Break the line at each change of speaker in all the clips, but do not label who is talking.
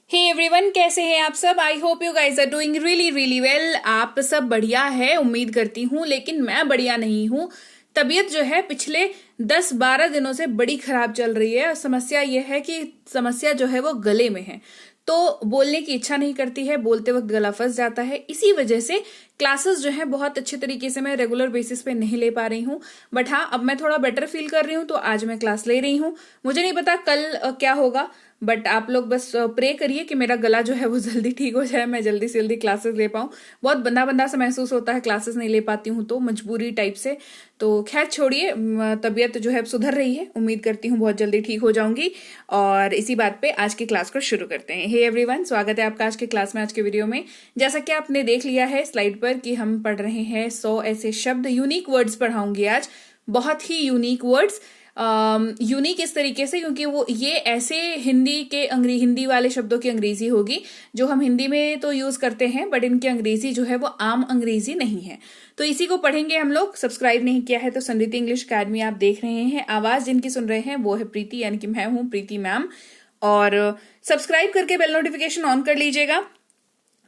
Hey everyone, कैसे हैं आप सब। I hope you guys are doing really really well. आप सब बढ़िया है उम्मीद करती हूँ, लेकिन मैं बढ़िया नहीं हूँ। तबीयत जो है पिछले 10-12 दिनों से बड़ी खराब चल रही है। समस्या ये है कि समस्या जो है वो गले में है, तो बोलने की इच्छा नहीं करती है, बोलते वक्त गला फंस जाता है। इसी वजह से क्लासेस जो है बहुत अच्छे तरीके से मैं रेगुलर बेसिस पे नहीं ले पा रही हूँ। बट हाँ, अब मैं थोड़ा बेटर फील कर रही हूँ, तो आज मैं क्लास ले रही हूँ। मुझे नहीं पता कल क्या होगा, बट आप लोग बस प्रे करिए कि मेरा गला जो है वो जल्दी ठीक हो जाए, मैं जल्दी से जल्दी क्लासेस ले पाऊँ। बहुत बंदा बंदा सा महसूस होता है क्लासेस नहीं ले पाती हूँ तो, मजबूरी टाइप से। तो खैर छोड़िए, तबीयत जो है अब सुधर रही है, उम्मीद करती हूँ बहुत जल्दी ठीक हो जाऊंगी। और इसी बात पे आज की क्लास को शुरू करते हैं। हे एवरीवन, स्वागत है आपका आज के क्लास में। आज के वीडियो में जैसा कि आपने देख लिया है स्लाइड पर कि हम पढ़ रहे हैं 100 ऐसे शब्द, यूनिक वर्ड्स पढ़ाऊंगी आज। बहुत ही यूनिक वर्ड्स। यूनिक इस तरीके से क्योंकि वो ये ऐसे हिंदी वाले शब्दों की अंग्रेजी होगी जो हम हिंदी में तो यूज करते हैं, बट इनकी अंग्रेजी जो है वो आम अंग्रेजी नहीं है। तो इसी को पढ़ेंगे हम लोग। सब्सक्राइब नहीं किया है तो समृद्धि इंग्लिश अकेडमी आप देख रहे हैं। आवाज जिनकी सुन रहे हैं वो है प्रीति, यानी कि मैं हूं प्रीति मैम। और सब्सक्राइब करके बेल नोटिफिकेशन ऑन कर लीजिएगा।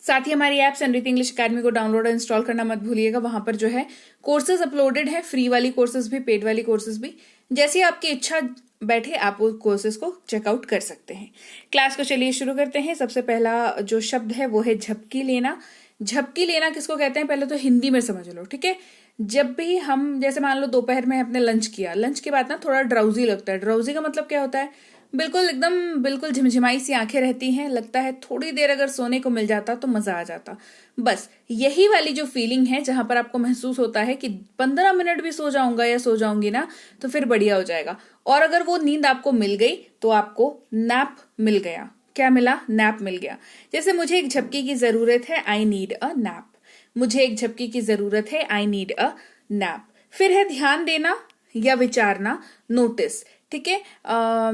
साथ ही हमारी ऐप समृद्धि इंग्लिश अकेडमी को डाउनलोड और इंस्टॉल करना मत भूलिएगा। वहां पर जो है कोर्सेज अपलोडेड है, फ्री वाली कोर्सेज भी, पेड वाली कोर्सेज भी। जैसी आपकी इच्छा बैठे आप वो कोर्सेज को चेकआउट कर सकते हैं। क्लास को चलिए शुरू करते हैं। सबसे पहला जो शब्द है वो है झपकी लेना। झपकी लेना किसको कहते हैं पहले तो हिंदी में समझ लो, ठीक है। जब भी हम जैसे मान लो दोपहर में अपने लंच किया, लंच के बाद ना थोड़ा ड्राउजी लगता है। ड्राउजी का मतलब क्या होता है? बिल्कुल झिमझिमाई सी आंखें रहती हैं, लगता है थोड़ी देर अगर सोने को मिल जाता तो मजा आ जाता। बस यही वाली जो फीलिंग है जहां पर आपको महसूस होता है कि 15 मिनट भी सो जाऊंगा या सो जाऊंगी ना तो फिर बढ़िया हो जाएगा। और अगर वो नींद आपको मिल गई तो आपको नैप मिल गया। क्या मिला? नैप मिल गया। जैसे मुझे एक झपकी की जरूरत है, आई नीड अ नैप। मुझे एक झपकी की जरूरत है, आई नीड अ नैप। फिर है ध्यान देना या विचारना, नोटिस, ठीक है।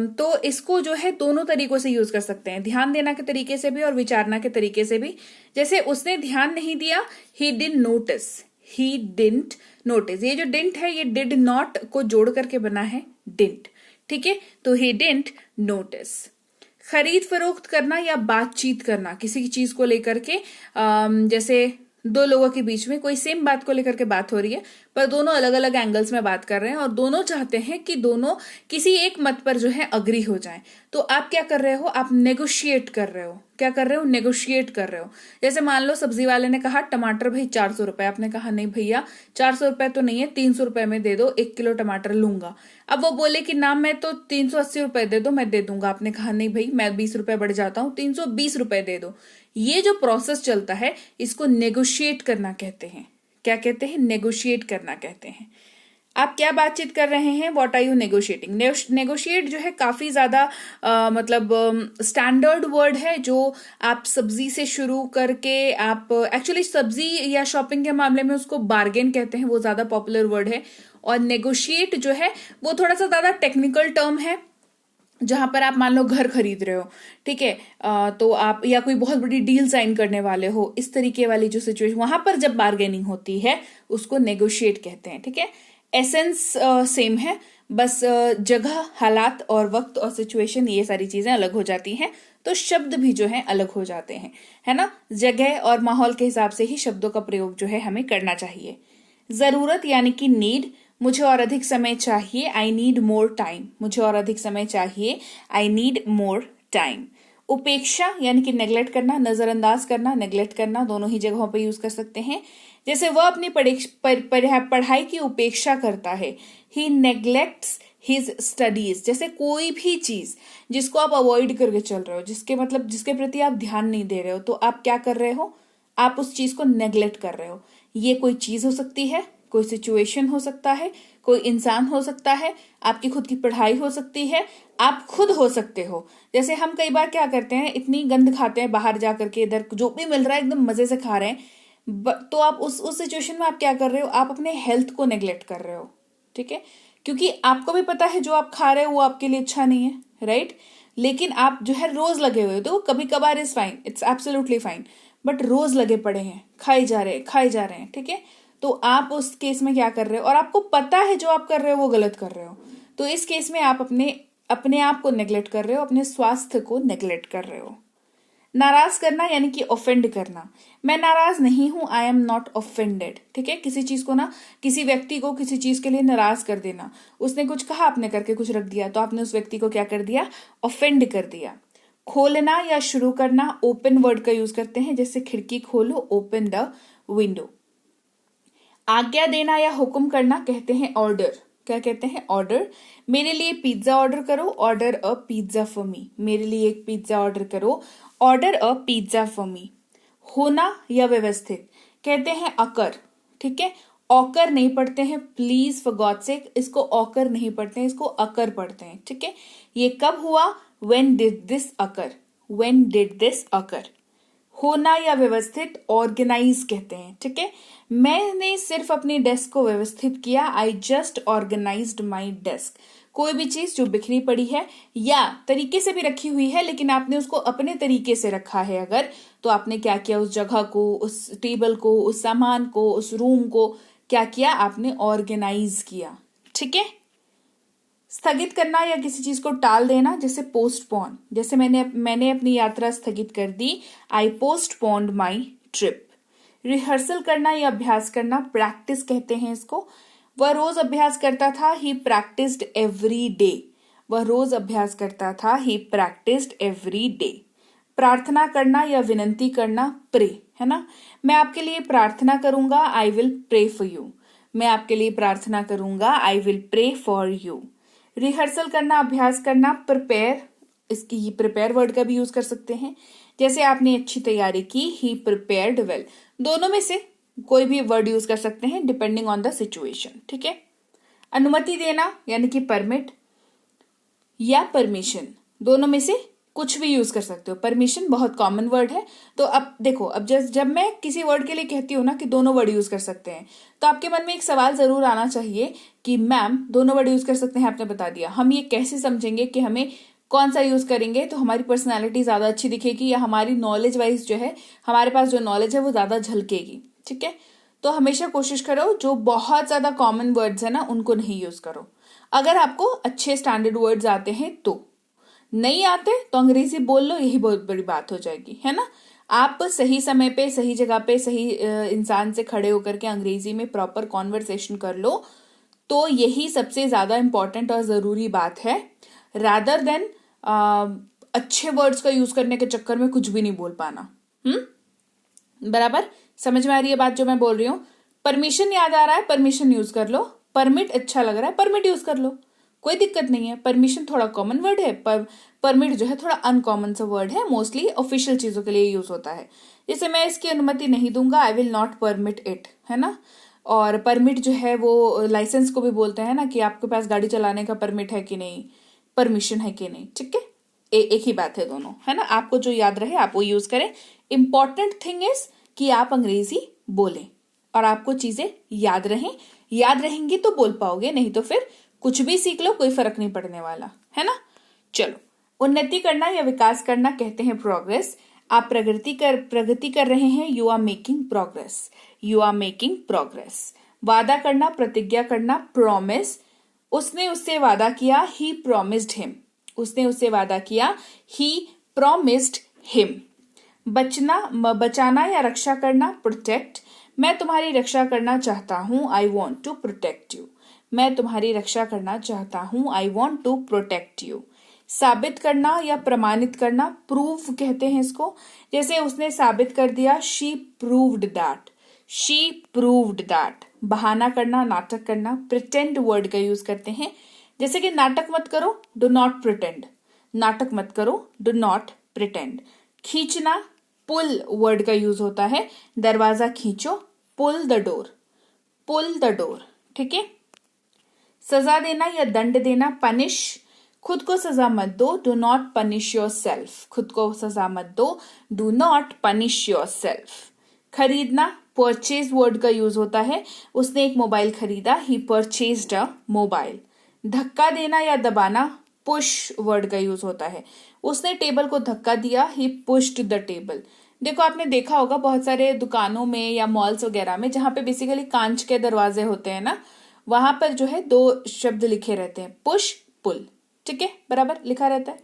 तो इसको जो है दोनों तरीकों से यूज कर सकते हैं, ध्यान देना के तरीके से भी और विचारना के तरीके से भी। जैसे उसने ध्यान नहीं दिया, he didn't notice, he didn't notice. ये जो डिडंट है ये डिड नॉट को जोड़ करके बना है डिडंट, ठीक है। तो ही डिडंट नोटिस। खरीद फरोख्त करना या बातचीत करना किसी चीज को लेकर के, जैसे दो लोगों के बीच में कोई सेम बात को लेकर के बात हो रही है, पर दोनों अलग अलग एंगल्स में बात कर रहे हैं और दोनों चाहते हैं कि दोनों किसी एक मत पर जो है अग्री हो जाएं। तो आप क्या कर रहे हो? आप नेगोशिएट कर रहे हो। क्या कर रहे हो? नेगोशिएट कर रहे हो। जैसे मान लो सब्जी वाले ने कहा टमाटर भाई 400 रुपए, आपने कहा नहीं भैया 400 रुपए तो नहीं है, 300 रुपए में दे दो, 1 किलो टमाटर लूंगा। अब वो बोले कि ना मैं तो 380 रुपए दे दो, मैं दे दूंगा। आपने कहा नहीं भाई मैं 20 रुपए बढ़ जाता हूं, 320 रुपए दे दो। ये जो प्रोसेस चलता है इसको नेगोशिएट करना कहते हैं। क्या कहते हैं? नेगोशिएट करना कहते हैं। आप क्या बातचीत कर रहे हैं? What are you negotiating? Negotiate जो है काफी ज्यादा मतलब स्टैंडर्ड वर्ड है, जो आप सब्जी से शुरू करके आप एक्चुअली सब्जी या शॉपिंग के मामले में उसको बार्गेन कहते हैं, वो ज्यादा पॉपुलर वर्ड है। और नेगोशिएट जो है वो थोड़ा सा ज्यादा टेक्निकल टर्म है, जहां पर आप मान लो घर खरीद रहे हो, ठीक है। तो आप या कोई बहुत बड़ी डील साइन करने वाले हो, इस तरीके वाली जो सिचुएशन, वहां पर जब बार्गेनिंग होती है उसको नेगोशिएट कहते हैं, ठीक है। एसेंस सेम है, बस जगह, हालात और वक्त और सिचुएशन ये सारी चीजें अलग हो जाती हैं, तो शब्द भी जो है अलग हो जाते हैं, है ना। जगह और माहौल के हिसाब से ही शब्दों का प्रयोग जो है हमें करना चाहिए। जरूरत यानी कि नीड, मुझे और अधिक समय चाहिए, आई नीड मोर टाइम। मुझे और अधिक समय चाहिए, आई नीड मोर टाइम। उपेक्षा यानी कि नेग्लेक्ट करना, नजरअंदाज करना, नेग्लेक्ट करना, दोनों ही जगहों पर यूज कर सकते हैं। जैसे वह अपनी पढ़ाई की उपेक्षा करता है, ही नेग्लेक्ट्स हिज स्टडीज। जैसे कोई भी चीज जिसको आप अवॉइड करके चल रहे हो, जिसके मतलब जिसके प्रति आप ध्यान नहीं दे रहे हो, तो आप क्या कर रहे हो? आप उस चीज को नेग्लेक्ट कर रहे हो। ये कोई चीज हो सकती है, कोई सिचुएशन हो सकता है, कोई इंसान हो सकता है, आपकी खुद की पढ़ाई हो सकती है, आप खुद हो सकते हो। जैसे हम कई बार क्या करते हैं, इतनी गंद खाते हैं बाहर जाकर के, इधर जो भी मिल रहा है एकदम मजे से खा रहे हैं, तो आप उस सिचुएशन में आप क्या कर रहे हो? आप अपने हेल्थ को नेग्लेक्ट कर रहे हो, ठीक है। क्योंकि आपको भी पता है जो आप खा रहे हो वो आपके लिए अच्छा नहीं है, राइट। लेकिन आप जो है रोज लगे हुए हो, तो कभी कभार is fine, it's absolutely fine, but रोज लगे पड़े हैं, खाए जा रहे हैं, ठीक है। तो आप उस केस में क्या कर रहे हो? और आपको पता है जो आप कर रहे हो वो गलत कर रहे हो, तो इस केस में आप अपने आप को नेग्लेक्ट कर रहे हो, अपने स्वास्थ्य को नेग्लेक्ट कर रहे हो। नाराज करना यानी कि ऑफेंड करना। मैं नाराज नहीं हूं, आई एम नॉट ऑफेंडेड। ठीक है, किसी चीज को ना, किसी व्यक्ति को किसी चीज के लिए नाराज कर देना। उसने कुछ कहा, आपने करके कुछ रख दिया, तो आपने उस व्यक्ति को क्या कर दिया, ऑफेंड कर दिया। खोलना या शुरू करना, ओपन वर्ड का यूज करते हैं, जैसे खिड़की खोलो, ओपन द विंडो। आज्ञा देना या हुक्म करना कहते हैं ऑर्डर। क्या कहते हैं, ऑर्डर। मेरे लिए पिज्जा ऑर्डर करो, order a pizza for me. मेरे लिए एक पिज्जा ऑर्डर करो, order a pizza for me. होना या व्यवस्थित कहते हैं अकर। ठीक है, ऑकर नहीं पढ़ते हैं, प्लीज फॉर गॉड सेक, इसको ऑकर नहीं पढ़ते हैं, इसको अकर पढ़ते हैं। ठीक है, ये कब हुआ, when did this occur, when did this अकर। होना या व्यवस्थित ऑर्गेनाइज कहते हैं। ठीक है, मैंने सिर्फ अपनी डेस्क को व्यवस्थित किया, I just organised my desk. कोई भी चीज जो बिखरी पड़ी है या तरीके से भी रखी हुई है लेकिन आपने उसको अपने तरीके से रखा है अगर, तो आपने क्या किया, उस जगह को, उस टेबल को, उस सामान को, उस रूम को क्या किया, आपने ऑर्गेनाइज किया। ठीक है, स्थगित करना या किसी चीज को टाल देना, जैसे पोस्टपोन। जैसे मैंने अपनी यात्रा स्थगित कर दी, आई पोस्टपोन्ड माई ट्रिप। रिहर्सल करना या अभ्यास करना, प्रैक्टिस कहते हैं इसको। वह रोज अभ्यास करता था, ही प्रैक्टिस्ड एवरी डे। वह रोज अभ्यास करता था, ही प्रैक्टिस्ड एवरी डे। प्रार्थना करना या विनंती करना, प्रे, है ना। मैं आपके लिए प्रार्थना करूंगा, I will pray for you. मैं आपके लिए प्रार्थना करूंगा, I will pray for you. Rehearsal करना, अभ्यास करना, प्रिपेयर। इसकी प्रिपेयर वर्ड का भी यूज कर सकते हैं, जैसे आपने अच्छी तैयारी की, ही प्रिपेयर्ड वेल। दोनों में से कोई भी वर्ड यूज कर सकते हैं डिपेंडिंग ऑन द सिचुएशन। ठीक है, अनुमति देना यानी कि परमिट या परमिशन, दोनों में से कुछ भी यूज कर सकते हो। परमिशन बहुत कॉमन वर्ड है। तो अब देखो, अब जब मैं किसी वर्ड के लिए कहती हूँ ना कि दोनों वर्ड यूज कर सकते हैं, तो आपके मन में एक सवाल जरूर आना चाहिए कि मैम दोनों वर्ड यूज कर सकते हैं, आपने बता दिया, हम ये कैसे समझेंगे कि हमें कौन सा यूज करेंगे तो हमारी पर्सनैलिटी ज्यादा अच्छी दिखेगी या हमारी नॉलेज वाइज जो है, हमारे पास जो नॉलेज है वो ज्यादा झलकेगी। ठीक है, तो हमेशा कोशिश करो जो बहुत ज्यादा कॉमन वर्ड्स है ना उनको नहीं यूज करो। अगर आपको अच्छे स्टैंडर्ड वर्ड्स आते हैं तो, नहीं आते तो अंग्रेजी बोल लो, यही बहुत बड़ी बात हो जाएगी, है ना। आप सही समय पे, सही जगह पे, सही इंसान से खड़े होकर के अंग्रेजी में प्रॉपर कॉन्वर्सेशन कर लो, तो यही सबसे ज्यादा इंपॉर्टेंट और जरूरी बात है, रादर देन अच्छे वर्ड्स का यूज करने के चक्कर में कुछ भी नहीं बोल पाना। बराबर समझ में आ रही है बात जो मैं बोल रही हूँ। परमिशन याद आ रहा है, परमिशन यूज कर लो। परमिट अच्छा लग रहा है, परमिट यूज कर लो, कोई दिक्कत नहीं है। परमिशन थोड़ा कॉमन वर्ड है, पर परमिट जो है थोड़ा अनकॉमन सा वर्ड है, मोस्टली ऑफिशियल चीजों के लिए यूज होता है। जैसे मैं इसकी अनुमति नहीं दूंगा, I will not permit it, है ना। और परमिट जो है वो लाइसेंस को भी बोलते हैं ना, कि आपके पास गाड़ी चलाने का परमिट है कि नहीं, परमिशन है कि नहीं। ठीक है, एक ही बात है दोनों, है ना। आपको जो याद रहे आप वो यूज करें। इंपॉर्टेंट थिंग इज कि आप अंग्रेजी बोलें और आपको चीजें याद रहें। याद रहेंगी तो बोल पाओगे, नहीं तो फिर कुछ भी सीख लो, कोई फर्क नहीं पड़ने वाला, है ना। चलो, उन्नति करना या विकास करना कहते हैं प्रोग्रेस। आप प्रगति कर रहे हैं, you are making progress, you are making progress. वादा करना, प्रतिज्ञा करना, प्रॉमिस। उसने उससे वादा किया, ही प्रॉमिस्ड हिम। उसने उससे वादा किया, ही प्रॉमिस्ड हिम। बचाना या रक्षा करना, प्रोटेक्ट। मैं तुम्हारी रक्षा करना चाहता हूं, I want to protect you. मैं तुम्हारी रक्षा करना चाहता हूं, I want to protect you. साबित करना या प्रमाणित करना, प्रूव कहते हैं इसको। जैसे उसने साबित कर दिया, she proved that, she proved that. बहाना करना, नाटक करना, प्रिटेंड वर्ड का यूज करते हैं। जैसे कि नाटक मत करो, डू नॉट प्रिटेंड। नाटक मत करो, डू नॉट प्रिटेंड। खींचना, पुल वर्ड का यूज होता है। दरवाजा खींचो, pull the door, pull the door. ठीक है। सजा देना या दंड देना, पनिश। खुद को सजा मत दो, do not punish your self. खुद को सजा मत दो, do not punish your self. खरीदना, परचेज वर्ड का यूज होता है। उसने एक मोबाइल खरीदा, ही परचेज्ड अ मोबाइल। धक्का देना या दबाना, पुश वर्ड का यूज होता है। उसने टेबल को धक्का दिया, ही पुश्ड द टेबल। देखो, आपने देखा होगा बहुत सारे दुकानों में या मॉल्स वगैरह में, जहां पे बेसिकली कांच के दरवाजे होते हैं ना, वहां पर जो है दो शब्द लिखे रहते हैं, पुश पुल। ठीक है, बराबर लिखा रहता है।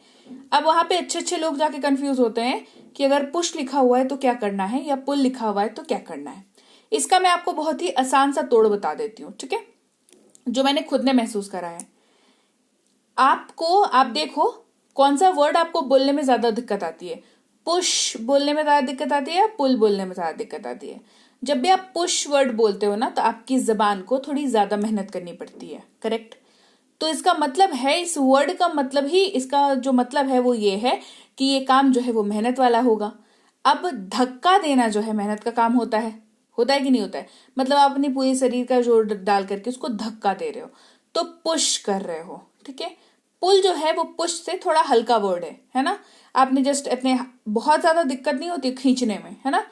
अब वहां पे अच्छे अच्छे लोग जाके कंफ्यूज होते हैं कि अगर पुश लिखा हुआ है तो क्या करना है या पुल लिखा हुआ है तो क्या करना है। इसका मैं आपको बहुत ही आसान सा तोड़ बता देती हूँ, ठीक है, जो मैंने खुद ने महसूस करा है। आप देखो कौन सा वर्ड आपको बोलने में ज्यादा दिक्कत आती है, पुश बोलने में ज्यादा दिक्कत आती है या पुल बोलने में ज्यादा दिक्कत आती है। जब भी आप पुश वर्ड बोलते हो ना तो आपकी जबान को थोड़ी ज्यादा मेहनत करनी पड़ती है, करेक्ट। तो इसका मतलब है, इस वर्ड का मतलब ही, इसका जो मतलब है वो ये है कि ये काम जो है वो मेहनत वाला होगा। अब धक्का देना जो है मेहनत का काम होता है कि नहीं होता है। मतलब आप अपने पूरे शरीर का जोर डाल करके उसको धक्का दे रहे हो तो पुश कर रहे हो, ठीक है। पुल जो है वो पुश से थोड़ा हल्का वर्ड है ना। आपने जस्ट अपने, बहुत ज्यादा दिक्कत नहीं होती खींचने में, है ना,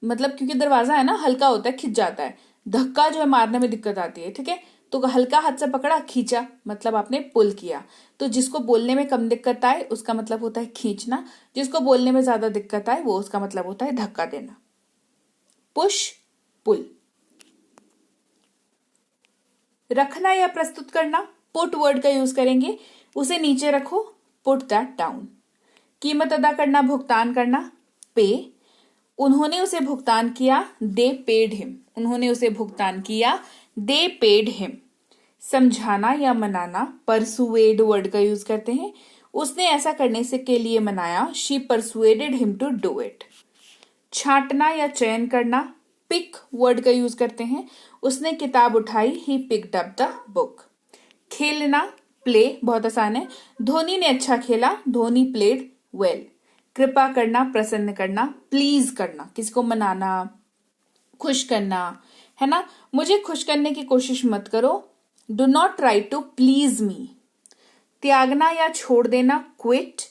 मतलब क्योंकि दरवाजा है ना हल्का होता है, खिंच जाता है। धक्का जो है मारने में दिक्कत आती है, ठीक है। तो हल्का हाथ से पकड़ा, खींचा, मतलब आपने पुल किया। तो जिसको बोलने में कम दिक्कत आए उसका मतलब होता है खींचना, जिसको बोलने में ज्यादा दिक्कत आए वो उसका मतलब होता है धक्का देना। Push pull. रखना या प्रस्तुत करना, पुट वर्ड का यूज करेंगे। उसे नीचे रखो, पुट दैट डाउन। कीमत अदा करना, भुगतान करना, पे। उन्होंने उसे भुगतान किया, दे पेड हिम। उन्होंने उसे भुगतान किया, दे पेड हिम। समझाना या मनाना, परसुएड वर्ड का यूज करते हैं। उसने ऐसा करने से के लिए मनाया, she persuaded him to do it. छांटना या चयन करना, पिक वर्ड का यूज करते हैं। उसने किताब उठाई, he picked up the book. खेलना, प्ले, बहुत आसान है। धोनी ने अच्छा खेला, धोनी प्लेड वेल। कृपा करना, प्रसन्न करना, प्लीज करना, किसी को मनाना, खुश करना, है ना। मुझे खुश करने की कोशिश मत करो, do not try to please me. त्यागना या छोड़ देना, क्विट।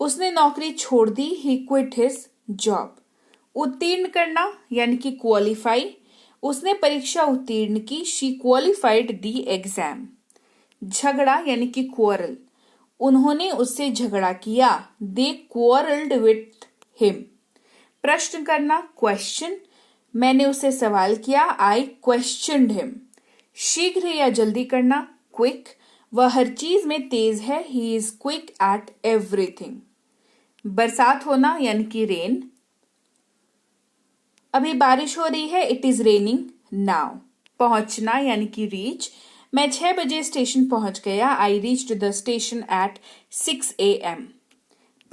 उसने नौकरी छोड़ दी, ही क्विट हिज जॉब। उत्तीर्ण करना यानी कि क्वालिफाई। उसने परीक्षा उत्तीर्ण की, शी क्वालिफाइड द एग्जाम। झगड़ा यानी कि क्वारल। उन्होंने उससे झगड़ा किया, दे क्वारल्ड विथ हिम। प्रश्न करना, क्वेश्चन। मैंने उससे सवाल किया, आई क्वेश्चनड हिम। शीघ्र या जल्दी करना, क्विक। वह हर चीज में तेज है, he is quick at everything. बरसात होना यानी कि रेन। अभी बारिश हो रही है, इट इज रेनिंग नाउ। पहुंचना यानी कि रीच। मैं 6 बजे स्टेशन पहुंच गया, I reached the station at 6 AM।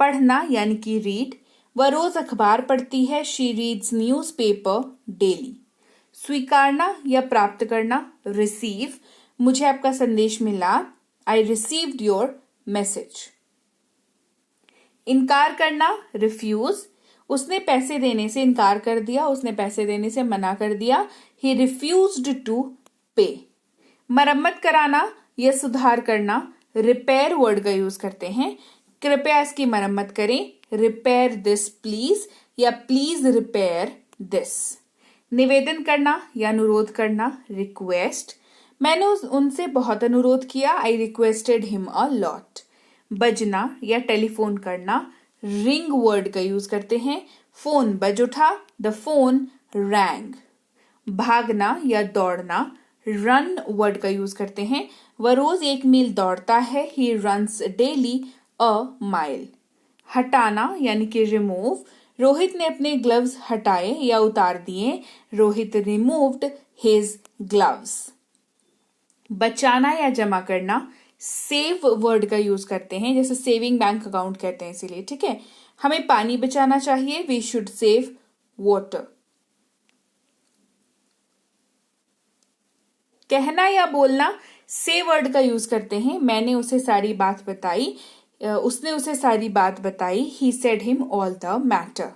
पढ़ना यानी कि रीड। वह रोज अखबार पढ़ती है, she reads newspaper daily. स्वीकारना या प्राप्त करना, रिसीव। मुझे आपका संदेश मिला, आई रिसीव्ड योर मैसेज। इनकार करना, रिफ्यूज। उसने पैसे देने से इनकार कर दिया, उसने पैसे देने से मना कर दिया, ही रिफ्यूज्ड टू पे। मरम्मत कराना या सुधार करना, रिपेयर वर्ड का यूज करते हैं। कृपया इसकी मरम्मत करें, रिपेयर दिस प्लीज, या प्लीज रिपेयर दिस। निवेदन करना या अनुरोध करना, रिक्वेस्ट। मैंने उनसे बहुत अनुरोध किया, I requested him a lot. बजना या टेलीफोन करना, रिंग वर्ड का यूज करते हैं। फोन बज उठा, द फोन रैंग। भागना या दौड़ना, रन वर्ड का यूज करते हैं। वह रोज 1 मील दौड़ता है, he runs daily a mile. हटाना यानी कि रिमूव। रोहित ने अपने ग्लव्स हटाए या उतार दिए, रोहित रिमूव्ड हिज ग्लव्स। बचाना या जमा करना, सेव वर्ड का यूज करते हैं, जैसे सेविंग बैंक अकाउंट कहते हैं इसीलिए, ठीक है। हमें पानी बचाना चाहिए, वी शुड सेव वाटर। कहना या बोलना, से वर्ड का यूज करते हैं। मैंने उसे सारी बात बताई, उसने उसे सारी बात बताई, he said him all the matter.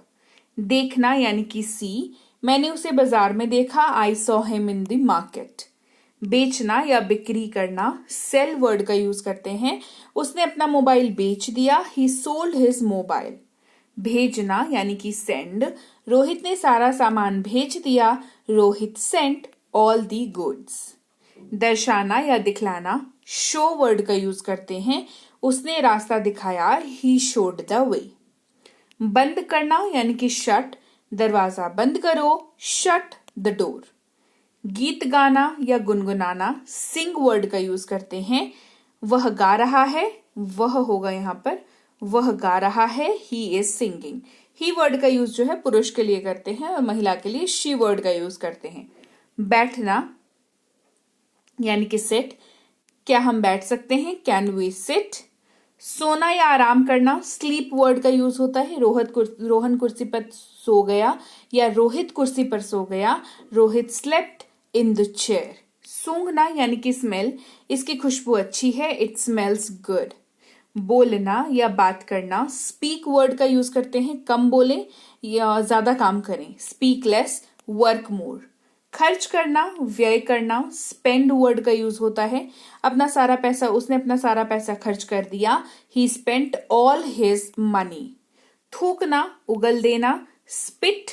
देखना यानी कि सी। मैंने उसे बाजार में देखा, I saw him in the market. बेचना या बिक्री करना, सेल वर्ड का यूज करते हैं। उसने अपना मोबाइल बेच दिया, ही सोल्ड हिज मोबाइल। भेजना यानी कि सेंड। रोहित ने सारा सामान भेज दिया, Rohit sent all the goods. दर्शाना या दिखलाना, शो वर्ड का यूज करते हैं। उसने रास्ता दिखाया, ही शोड द वे। बंद करना यानी कि शट। दरवाजा बंद करो, शट द डोर। गीत गाना या गुनगुनाना, सिंग वर्ड का यूज करते हैं। वह गा रहा है, वह होगा यहाँ पर, वह गा रहा है, he is singing. He word का यूज जो है पुरुष के लिए करते हैं और महिला के लिए शी वर्ड का यूज करते हैं। बैठना यानी कि सिट, क्या हम बैठ सकते हैं, कैन वी सिट। सोना या आराम करना, स्लीप वर्ड का यूज होता है। रोहन कुर्सी पर सो गया या रोहित कुर्सी पर सो गया, Rohit slept in the chair. सूंघना यानी कि स्मेल, इसकी खुशबू अच्छी है, इट स्मेल्स गुड। बोलना या बात करना, स्पीक वर्ड का यूज करते हैं, कम बोलें या ज्यादा काम करें, स्पीक लेस, वर्क मोर। खर्च करना, व्यय करना, स्पेंड वर्ड का यूज होता है। उसने अपना सारा पैसा खर्च कर दिया, he spent all his money. थूकना, उगल देना, स्पिट,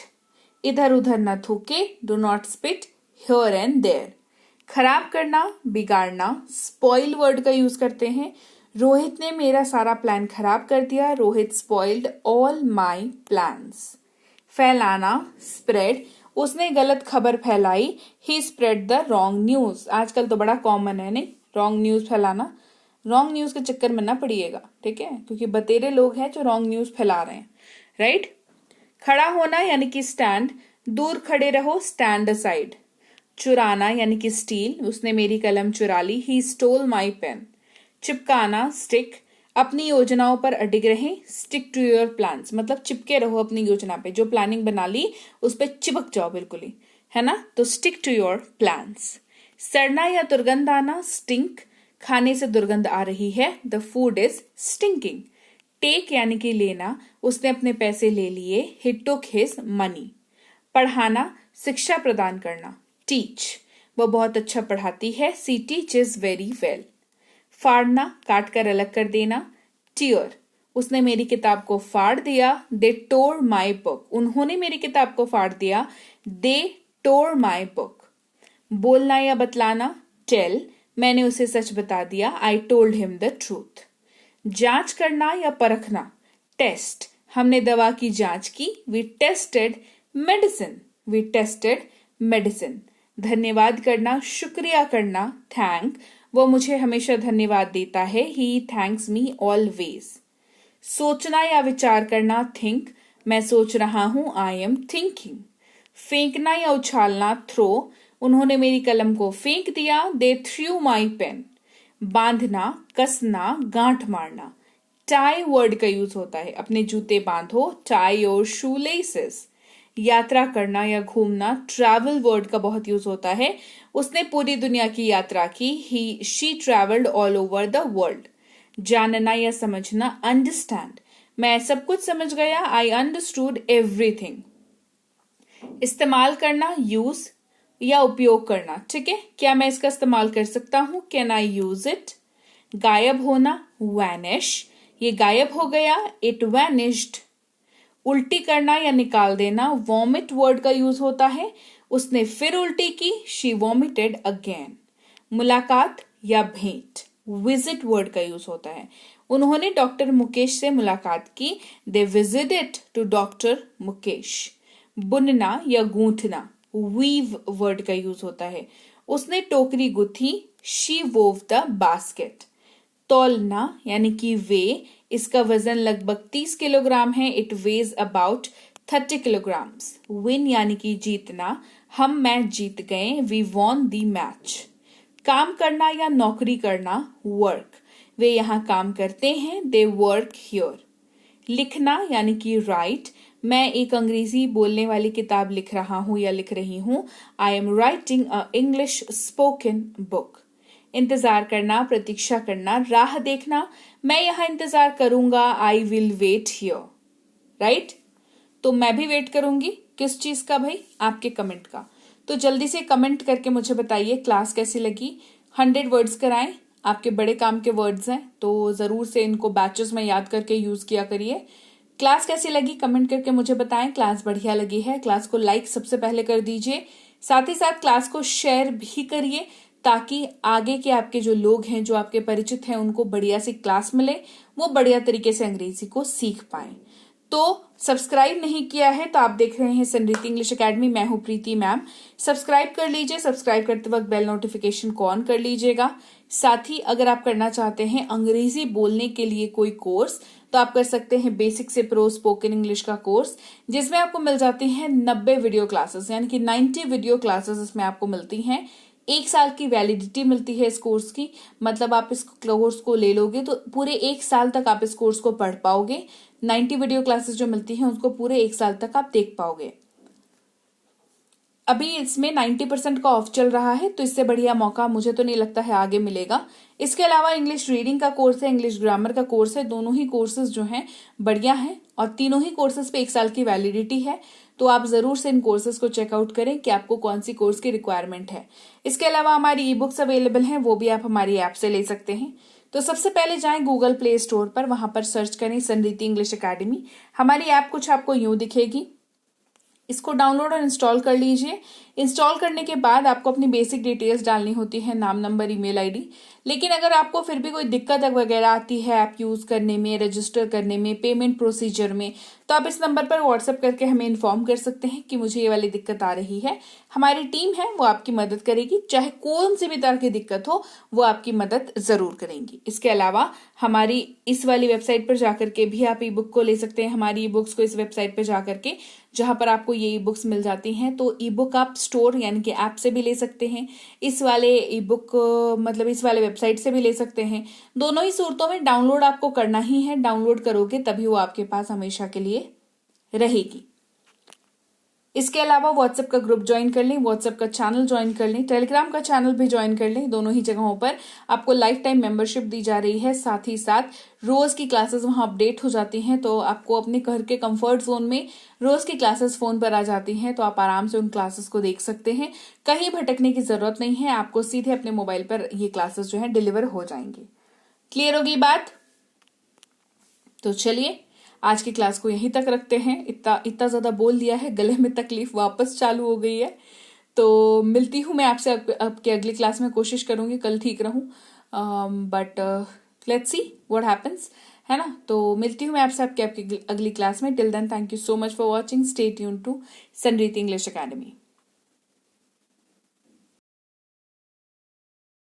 इधर उधर न थूके, do not spit here and there. खराब करना, बिगाड़ना, स्पॉइल वर्ड का यूज करते हैं। रोहित ने मेरा सारा प्लान खराब कर दिया, Rohit spoiled all my plans. फैलाना, स्प्रेड, उसने गलत खबर फैलाई, ही स्प्रेड द रॉन्ग न्यूज। आजकल तो बड़ा कॉमन है नहीं, रॉन्ग न्यूज फैलाना। रॉन्ग न्यूज के चक्कर में ना पड़िएगा, ठीक है, क्योंकि बतेरे लोग हैं जो रॉन्ग न्यूज फैला रहे हैं, राइट। खड़ा होना यानी कि स्टैंड, दूर खड़े रहो, स्टैंड असाइड। चुराना यानी कि स्टील, उसने मेरी कलम चुरा ली, ही स्टोल माई पेन। चिपकाना, स्टिक, अपनी योजनाओं पर अडिग रहें, स्टिक टू योर प्लान्स, मतलब चिपके रहो अपनी योजना पे, जो प्लानिंग बना ली उस पे चिपक जाओ बिल्कुल ही, है ना, तो स्टिक टू योर प्लान्स। सड़ना या दुर्गंध आना, स्टिंक, खाने से दुर्गंध आ रही है, the food is stinking. Take यानी कि लेना, उसने अपने पैसे ले लिए, ही टुक हिज मनी। पढ़ाना, शिक्षा प्रदान करना, टीच, वह बहुत अच्छा पढ़ाती है, सी टीचेस वेरी वेल। फाड़ना, काट कर अलग कर देना, टीयर, उसने मेरी किताब को फाड़ दिया, दे टोर माई बुक, उन्होंने मेरी किताब को फाड़ दिया, दे टोर माई बुक। बोलना या बतलाना, टेल, मैंने उसे सच बता दिया, I told him the truth. जांच करना या परखना, टेस्ट, हमने दवा की जांच की, we tested medicine, we tested medicine. धन्यवाद करना, शुक्रिया करना, थैंक, वो मुझे हमेशा धन्यवाद देता है, ही थैंक्स मी ऑलवेज। सोचना या विचार करना, थिंक, मैं सोच रहा हूं, आई एम थिंकिंग। फेंकना या उछालना, थ्रो, उन्होंने मेरी कलम को फेंक दिया, दे थ्रू माई पेन। बांधना, कसना, गांठ मारना, टाई वर्ड का यूज होता है, अपने जूते बांधो, टाई योर शू लेसेस। यात्रा करना या घूमना, ट्रैवल वर्ड का बहुत यूज होता है, उसने पूरी दुनिया की यात्रा की, she travelled all over the world. जानना या समझना, अंडरस्टैंड, मैं सब कुछ समझ गया, आई अंडरस्टूड एवरीथिंग। इस्तेमाल करना, यूज या उपयोग करना, ठीक है, क्या मैं इसका इस्तेमाल कर सकता हूं, कैन आई यूज इट। गायब होना, वैनिश, ये गायब हो गया, इट वैनिश्ड। उल्टी करना या निकाल देना, वॉमिट वर्ड का यूज होता है, उसने फिर उल्टी की, शी वॉमिटेड अगेन। मुलाकात या भेंट, विजिट वर्ड का यूज होता है, उन्होंने डॉक्टर मुकेश से मुलाकात की, they visited to doctor Mukesh. बुनना या गूंथना, वीव वर्ड का यूज होता है, उसने टोकरी गुथी, शी वोव द बास्केट। तौलना यानी कि वे, इसका वजन लगभग 30 किलोग्राम है, it weighs about 30 kilograms. Win यानी कि जीतना, हम मैच जीत गए, वी वॉन द मैच। काम करना या नौकरी करना, वर्क, वे यहाँ काम करते हैं, दे वर्क हियर। लिखना यानी कि राइट, मैं एक अंग्रेजी बोलने वाली किताब लिख रहा हूं या लिख रही हूं, I am writing a English spoken book. इंतजार करना, प्रतीक्षा करना, राह देखना, मैं यहां इंतजार करूंगा, I will wait here, right. तो मैं भी वेट करूंगी, किस चीज का भाई, आपके कमेंट का। तो जल्दी से कमेंट करके मुझे बताइए क्लास कैसी लगी। 100 वर्ड्स कराएं, आपके बड़े काम के वर्ड्स हैं, तो जरूर से इनको बैचेस में याद करके यूज किया करिए। क्लास कैसी लगी कमेंट करके मुझे बताएं। क्लास बढ़िया लगी है, क्लास को लाइक सबसे पहले कर दीजिए, साथ ही साथ क्लास को शेयर भी करिए, ताकि आगे के आपके जो लोग हैं, जो आपके परिचित हैं, उनको बढ़िया सी क्लास मिले, वो बढ़िया तरीके से अंग्रेजी को सीख पाए। तो सब्सक्राइब नहीं किया है तो आप देख रहे हैं समृद्धि इंग्लिश एकेडमी, मैं हूं प्रीति मैम। सब्सक्राइब कर लीजिए, सब्सक्राइब करते वक्त बेल नोटिफिकेशन को ऑन कर लीजिएगा। साथ ही अगर आप करना चाहते हैं अंग्रेजी बोलने के लिए कोई कोर्स, तो आप कर सकते हैं बेसिक से प्रो स्पोकन इंग्लिश का कोर्स, जिसमें आपको मिल जाती हैं 90 वीडियो क्लासेस, यानी कि 90 वीडियो क्लासेस इसमें आपको मिलती हैं। 1 साल की वैलिडिटी मिलती है इस कोर्स की, मतलब आप इस कोर्स को ले लोगे तो पूरे 1 साल तक आप इस कोर्स को पढ़ पाओगे। 90 वीडियो क्लासेस जो मिलती हैं उसको पूरे 1 साल तक आप देख पाओगे। अभी इसमें 90% का ऑफ चल रहा है, तो इससे बढ़िया मौका मुझे तो नहीं लगता है आगे मिलेगा। इसके अलावा इंग्लिश रीडिंग का कोर्स है, इंग्लिश ग्रामर का कोर्स है, दोनों ही कोर्सेज जो हैं बढ़िया हैं और तीनों ही कोर्सेज पे 1 साल की वैलिडिटी है। तो आप जरूर से इन कोर्सेज को चेकआउट करें कि आपको कौन सी कोर्स की रिक्वायरमेंट है। इसके अलावा हमारी ई बुक्स अवेलेबल हैं, वो भी आप हमारी ऐप से ले सकते हैं। तो सबसे पहले जाएं गूगल प्ले स्टोर पर, वहां पर सर्च करें संरीति इंग्लिश अकेडमी। हमारी ऐप कुछ आपको यूं दिखेगी, इसको डाउनलोड और इंस्टॉल कर लीजिए। इंस्टॉल करने के बाद आपको अपनी बेसिक डिटेल्स डालनी होती है, नाम, नंबर, ईमेल आईडी। लेकिन अगर आपको फिर भी कोई दिक्कत वगैरह आती है ऐप यूज करने में, रजिस्टर करने में, पेमेंट प्रोसीजर में, तो आप इस नंबर पर व्हाट्सएप करके हमें इन्फॉर्म कर सकते हैं कि मुझे ये वाली दिक्कत आ रही है। हमारी टीम है वो आपकी मदद करेगी, चाहे कौन सी भी तरह की दिक्कत हो वो आपकी मदद जरूर करेंगी। इसके अलावा हमारी इस वाली वेबसाइट पर जाकर के भी आप ई बुक को ले सकते हैं, हमारी ई बुक्स को इस वेबसाइट पर जाकर के, जहां पर आपको ये ई बुक्स मिल जाती हैं। तो ई बुक आप स्टोर यानी कि ऐप से भी ले सकते हैं, इस वाले ई बुक मतलब इस वाले वेबसाइट से भी ले सकते हैं। दोनों ही सूरतों में डाउनलोड आपको करना ही है, डाउनलोड करोगे तभी वो आपके पास हमेशा के लिए रहेगी। इसके अलावा व्हाट्सएप का ग्रुप ज्वाइन कर लें, व्हाट्सएप का चैनल ज्वाइन कर लें, टेलीग्राम का चैनल भी ज्वाइन कर लें। दोनों ही जगहों पर आपको लाइफ टाइम मेंबरशिप दी जा रही है, साथ ही साथ रोज की क्लासेस वहां अपडेट हो जाती हैं। तो आपको अपने घर के कंफर्ट जोन में रोज की क्लासेस फोन पर आ जाती हैं, तो आप आराम से उन क्लासेस को देख सकते हैं। कहीं भटकने की जरूरत नहीं है, आपको सीधे अपने मोबाइल पर ये क्लासेस जो है डिलीवर हो जाएंगी। क्लियर होगी बात? तो चलिए आज की क्लास को यहीं तक रखते हैं। इतना ज्यादा बोल दिया है, गले में तकलीफ वापस चालू हो गई है। तो मिलती हूं मैं आपसे आपके अगली क्लास में, कोशिश करूंगी कल ठीक रहूं, but let's see what happens, है ना। तो मिलती हूं मैं आपसे आपकी अगली क्लास में। Till then thank you so much for watching, stay tuned to Sanriti English academy.